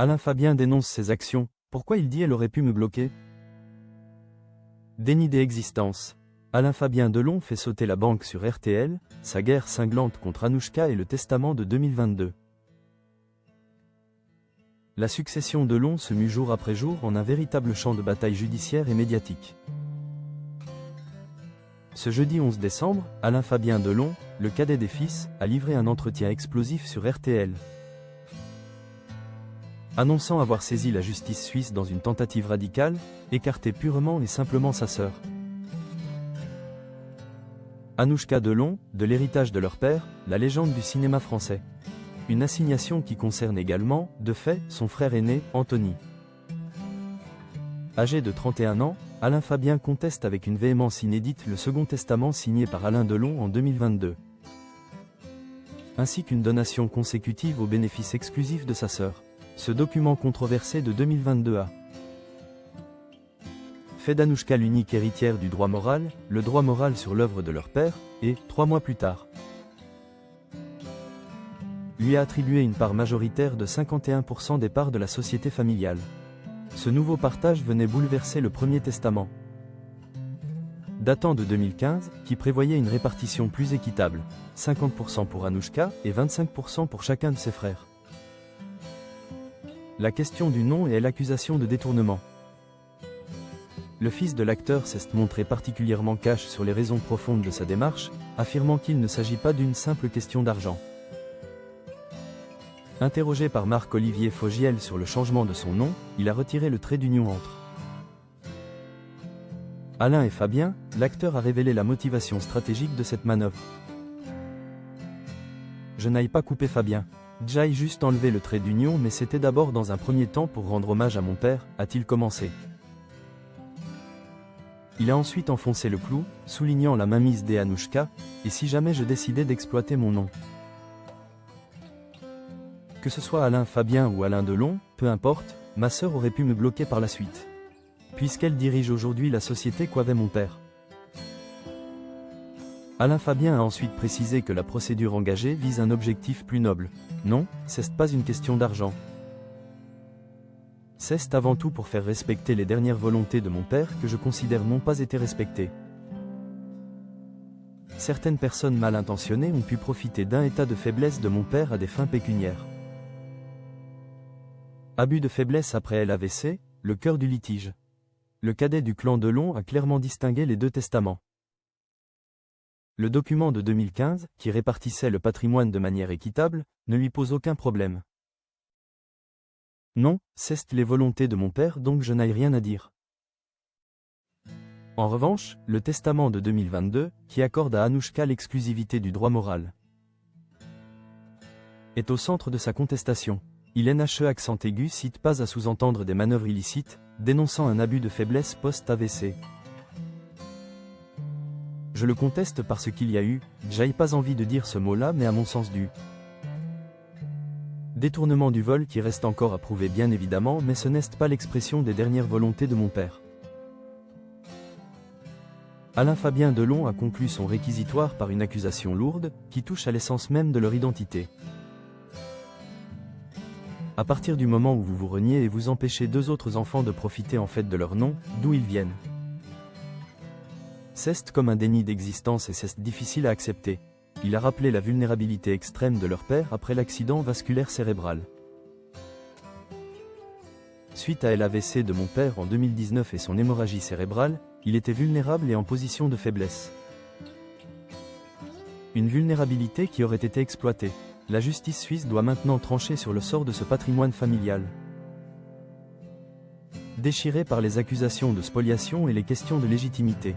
Alain Fabien dénonce ses actions. Pourquoi il dit « elle aurait pu me bloquer ». Déni d'existence. Alain Fabien Delon fait sauter la banque sur RTL, sa guerre cinglante contre Anouchka et le testament de 2022. La succession Delon se mue jour après jour en un véritable champ de bataille judiciaire et médiatique. Ce jeudi 11 décembre, Alain Fabien Delon, le cadet des fils, a livré un entretien explosif sur RTL. Annonçant avoir saisi la justice suisse dans une tentative radicale, écarter purement et simplement sa sœur. Anouchka Delon, de l'héritage de leur père, la légende du cinéma français. Une assignation qui concerne également, de fait, son frère aîné, Anthony. Âgé de 31 ans, Alain Fabien conteste avec une véhémence inédite le second testament signé par Alain Delon en 2022. Ainsi qu'une donation consécutive au bénéfice exclusif de sa sœur. Ce document controversé de 2022 a fait d'Anouchka l'unique héritière du droit moral, le droit moral sur l'œuvre de leur père, et, 3 mois plus tard, lui a attribué une part majoritaire de 51% des parts de la société familiale. Ce nouveau partage venait bouleverser le premier testament, datant de 2015, qui prévoyait une répartition plus équitable, 50% pour Anouchka et 25% pour chacun de ses frères. La question du nom et l'accusation de détournement. Le fils de l'acteur s'est montré particulièrement cash sur les raisons profondes de sa démarche, affirmant qu'il ne s'agit pas d'une simple question d'argent. Interrogé par Marc-Olivier Fogiel sur le changement de son nom, il a retiré le trait d'union entre Alain et Fabien. L'acteur a révélé la motivation stratégique de cette manœuvre. Je n'aille pas couper Fabien. J'aille juste enlever le trait d'union, mais c'était d'abord dans un premier temps pour rendre hommage à mon père, a-t-il commencé. Il a ensuite enfoncé le clou, soulignant la mainmise d'Anouchka, et si jamais je décidais d'exploiter mon nom. Que ce soit Alain Fabien ou Alain Delon, peu importe, ma sœur aurait pu me bloquer par la suite. Puisqu'elle dirige aujourd'hui la société qu'avait mon père. Alain Fabien a ensuite précisé que la procédure engagée vise un objectif plus noble. Non, c'est pas une question d'argent. C'est avant tout pour faire respecter les dernières volontés de mon père que je considère n'ont pas été respectées. Certaines personnes mal intentionnées ont pu profiter d'un état de faiblesse de mon père à des fins pécuniaires. Abus de faiblesse après l'AVC, le cœur du litige. Le cadet du clan Delon a clairement distingué les deux testaments. Le document de 2015, qui répartissait le patrimoine de manière équitable, ne lui pose aucun problème. Non, c'est les volontés de mon père, donc je n'ai rien à dire. En revanche, le testament de 2022, qui accorde à Anouchka l'exclusivité du droit moral, est au centre de sa contestation. Il NHE accent aigu cite pas à sous-entendre des manœuvres illicites, dénonçant un abus de faiblesse post-AVC. Je le conteste parce qu'il y a eu, j'aille pas envie de dire ce mot-là, mais à mon sens du détournement du vol qui reste encore à prouver bien évidemment, mais ce n'est pas l'expression des dernières volontés de mon père. Alain Fabien Delon a conclu son réquisitoire par une accusation lourde, qui touche à l'essence même de leur identité. À partir du moment où vous vous reniez et vous empêchez 2 autres enfants de profiter en fait de leur nom, d'où ils viennent. C'est comme un déni d'existence et c'est difficile à accepter. Il a rappelé la vulnérabilité extrême de leur père après l'accident vasculaire cérébral. Suite à l'AVC de mon père en 2019 et son hémorragie cérébrale, il était vulnérable et en position de faiblesse. Une vulnérabilité qui aurait été exploitée. La justice suisse doit maintenant trancher sur le sort de ce patrimoine familial. Déchiré par les accusations de spoliation et les questions de légitimité.